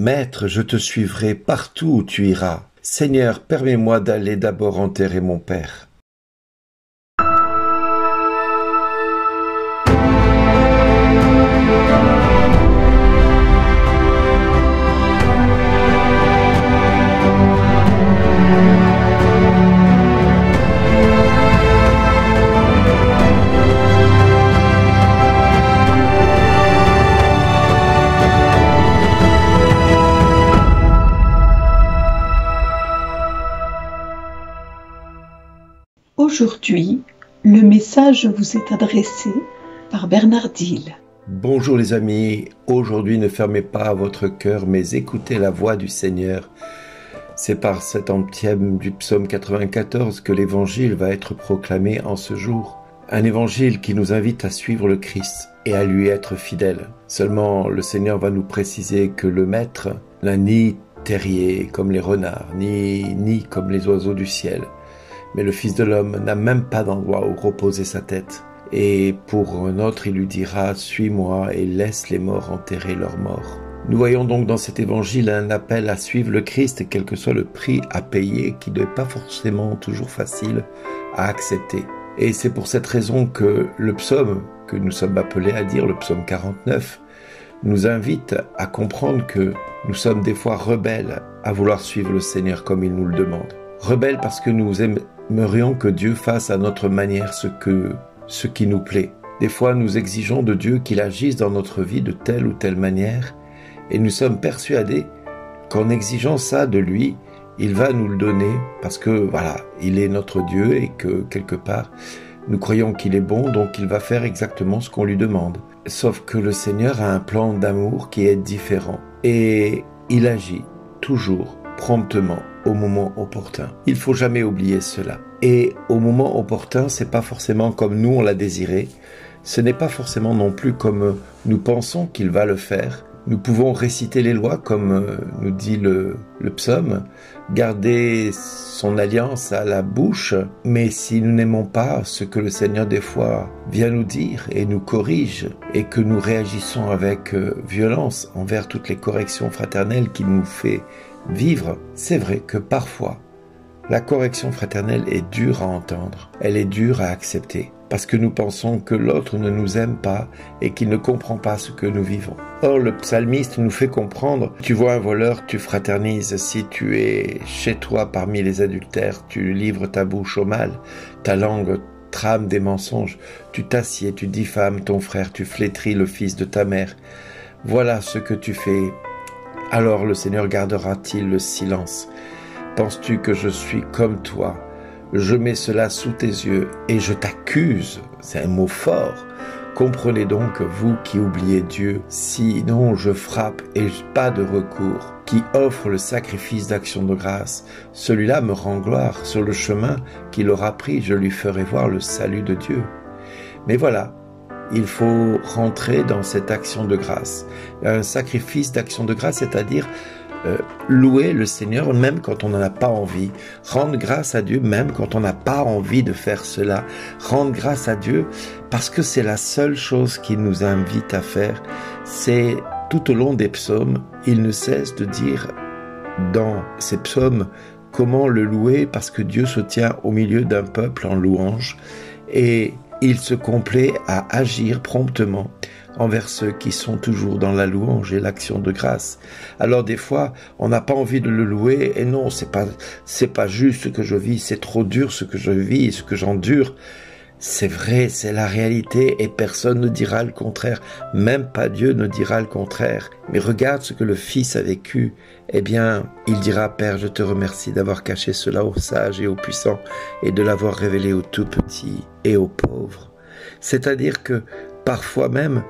Maître, je te suivrai partout où tu iras. Seigneur, permets-moi d'aller d'abord enterrer mon père. Aujourd'hui, le message vous est adressé par Bernard Dille. Bonjour les amis, aujourd'hui ne fermez pas votre cœur mais écoutez la voix du Seigneur. C'est par cet antième du psaume 94 que l'évangile va être proclamé en ce jour. Un évangile qui nous invite à suivre le Christ et à lui être fidèle. Seulement le Seigneur va nous préciser que le Maître n'a ni terrier comme les renards, ni comme les oiseaux du ciel. Mais le Fils de l'homme n'a même pas d'endroit où reposer sa tête. Et pour un autre, il lui dira « Suis-moi et laisse les morts enterrer leurs morts ». Nous voyons donc dans cet évangile un appel à suivre le Christ, quel que soit le prix à payer, qui n'est pas forcément toujours facile à accepter. Et c'est pour cette raison que le psaume que nous sommes appelés à dire, le psaume 49, nous invite à comprendre que nous sommes des fois rebelles à vouloir suivre le Seigneur comme il nous le demande. Rebelles parce que nous aimerions que Dieu fasse à notre manière ce qui nous plaît. Des fois, nous exigeons de Dieu qu'il agisse dans notre vie de telle ou telle manière et nous sommes persuadés qu'en exigeant ça de lui, il va nous le donner parce que, voilà, il est notre Dieu et que, quelque part, nous croyons qu'il est bon, donc il va faire exactement ce qu'on lui demande. Sauf que le Seigneur a un plan d'amour qui est différent et il agit toujours promptement au moment opportun. Il faut jamais oublier cela. Et au moment opportun, c'est pas forcément comme nous on l'a désiré. Ce n'est pas forcément non plus comme nous pensons qu'il va le faire. Nous pouvons réciter les lois comme nous dit le psaume, garder son alliance à la bouche, mais si nous n'aimons pas ce que le Seigneur des fois vient nous dire et nous corrige et que nous réagissons avec violence envers toutes les corrections fraternelles qu'il nous fait vivre, c'est vrai que parfois, la correction fraternelle est dure à entendre, elle est dure à accepter, parce que nous pensons que l'autre ne nous aime pas et qu'il ne comprend pas ce que nous vivons. Or, le psalmiste nous fait comprendre, tu vois un voleur, tu fraternises, si tu es chez toi parmi les adultères, tu livres ta bouche au mal, ta langue trame des mensonges, tu t'assieds, tu diffames ton frère, tu flétris le fils de ta mère. Voilà ce que tu fais. Alors le Seigneur gardera-t-il le silence? Penses-tu que je suis comme toi? Je mets cela sous tes yeux et je t'accuse. C'est un mot fort. Comprenez donc, vous qui oubliez Dieu, sinon je frappe et pas de recours. Qui offre le sacrifice d'action de grâce, celui-là me rend gloire. Sur le chemin qu'il aura pris, je lui ferai voir le salut de Dieu. Mais voilà. Il faut rentrer dans cette action de grâce. Un sacrifice d'action de grâce, c'est-à-dire louer le Seigneur même quand on n'en a pas envie. Rendre grâce à Dieu même quand on n'a pas envie de faire cela. Rendre grâce à Dieu parce que c'est la seule chose qu'il nous invite à faire. C'est tout au long des psaumes, il ne cesse de dire dans ces psaumes comment le louer parce que Dieu se tient au milieu d'un peuple en louange et il se complaît à agir promptement envers ceux qui sont toujours dans la louange et l'action de grâce. Alors des fois, on n'a pas envie de le louer et non, c'est pas juste ce que je vis, c'est trop dur ce que je vis, ce que j'endure. C'est vrai, c'est la réalité et personne ne dira le contraire, même pas Dieu ne dira le contraire. Mais regarde ce que le Fils a vécu. Eh bien, il dira, Père, je te remercie d'avoir caché cela aux sages et aux puissants et de l'avoir révélé aux tout petits et aux pauvres. C'est-à-dire que parfois même,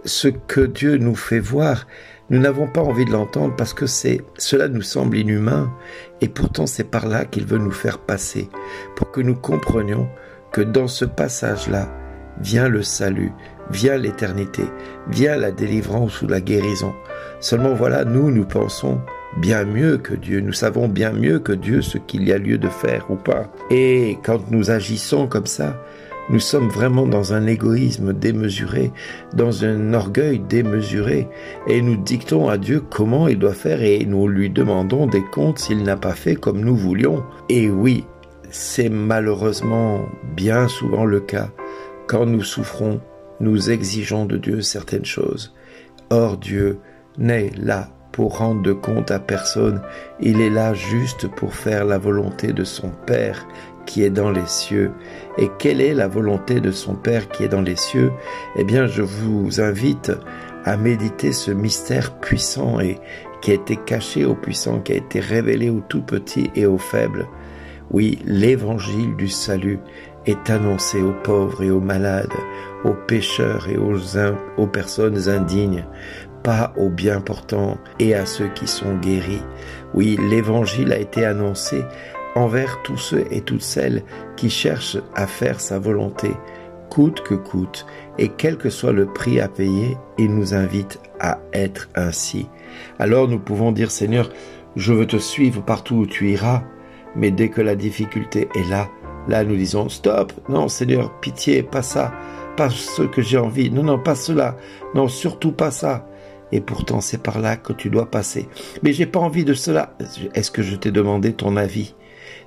ce que Dieu nous fait voir, nous n'avons pas envie de l'entendre parce que cela nous semble inhumain et pourtant c'est par là qu'il veut nous faire passer pour que nous comprenions que dans ce passage-là vient le salut, vient l'éternité, vient la délivrance ou la guérison. Seulement voilà, nous pensons bien mieux que Dieu, nous savons bien mieux que Dieu ce qu'il y a lieu de faire ou pas. Et quand nous agissons comme ça, Nous sommes vraiment dans un égoïsme démesuré, dans un orgueil démesuré, et nous dictons à Dieu comment il doit faire et nous lui demandons des comptes s'il n'a pas fait comme nous voulions. Et oui, c'est malheureusement bien souvent le cas. Quand nous souffrons, nous exigeons de Dieu certaines choses. Or Dieu n'est là pour rendre de compte à personne, il est là juste pour faire la volonté de son Père qui est dans les cieux. Et quelle est la volonté de son Père qui est dans les cieux? Eh bien, je vous invite à méditer ce mystère puissant et qui a été caché aux puissants, qui a été révélé aux tout petits et aux faibles. Oui, l'évangile du salut est annoncé aux pauvres et aux malades, aux pécheurs et aux personnes indignes, pas aux bien portants et à ceux qui sont guéris. Oui, l'évangile a été annoncé envers tous ceux et toutes celles qui cherchent à faire sa volonté, coûte que coûte, et quel que soit le prix à payer, il nous invite à être ainsi. Alors nous pouvons dire, Seigneur, je veux te suivre partout où tu iras, mais dès que la difficulté est là, nous disons, stop, non Seigneur, pitié, pas ça, pas ce que j'ai envie, non, pas cela, non, surtout pas ça. Et pourtant c'est par là que tu dois passer. Mais j'ai pas envie de cela. Est-ce que je t'ai demandé ton avis?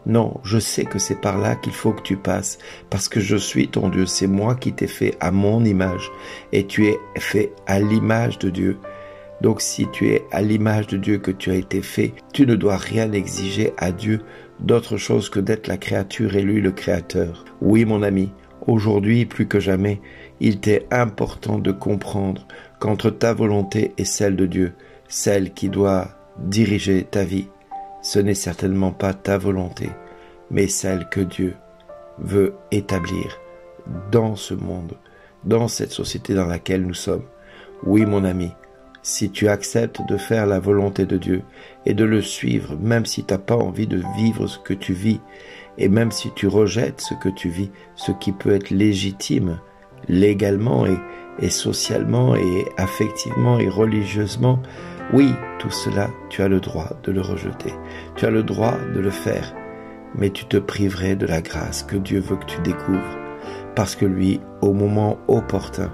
Non, je sais que c'est par là qu'il faut que tu passes, parce que je suis ton Dieu, c'est moi qui t'ai fait à mon image, et tu es fait à l'image de Dieu. Donc si tu es à l'image de Dieu que tu as été fait, tu ne dois rien exiger à Dieu d'autre chose que d'être la créature et lui le créateur. Oui mon ami, aujourd'hui plus que jamais, il t'est important de comprendre qu'entre ta volonté et celle de Dieu, celle qui doit diriger ta vie, ce n'est certainement pas ta volonté, mais celle que Dieu veut établir dans ce monde, dans cette société dans laquelle nous sommes. Oui mon ami, si tu acceptes de faire la volonté de Dieu et de le suivre, même si tu n'as pas envie de vivre ce que tu vis, et même si tu rejettes ce que tu vis, ce qui peut être légitime, légalement et socialement et affectivement et religieusement, oui, tout cela, tu as le droit de le rejeter. Tu as le droit de le faire, mais tu te priverais de la grâce que Dieu veut que tu découvres, parce que lui, au moment opportun,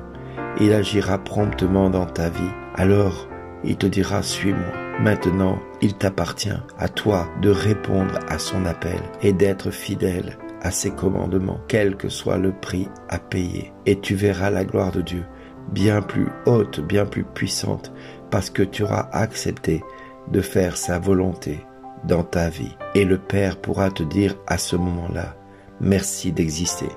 il agira promptement dans ta vie. Alors, il te dira, suis-moi. Maintenant, il t'appartient à toi de répondre à son appel et d'être fidèle à ses commandements, quel que soit le prix à payer. Et tu verras la gloire de Dieu bien plus haute, bien plus puissante, parce que tu auras accepté de faire sa volonté dans ta vie. Et le Père pourra te dire à ce moment-là, merci d'exister.